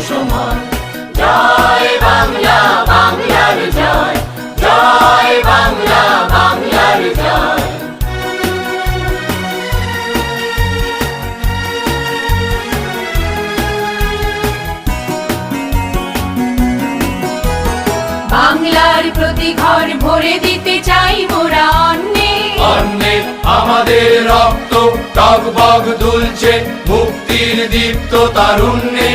সময়। জয় বাংলা, বাংলার জয়, জয় বাংলা, বাংলার জয়। বাংলার প্রতি ঘর ভরে দিতে চাই মোরা অন্নে, অন্নে আমাদের রক্ত টগবগ দুলছে, মুক্তির দীপ্ত তারুণ্যে।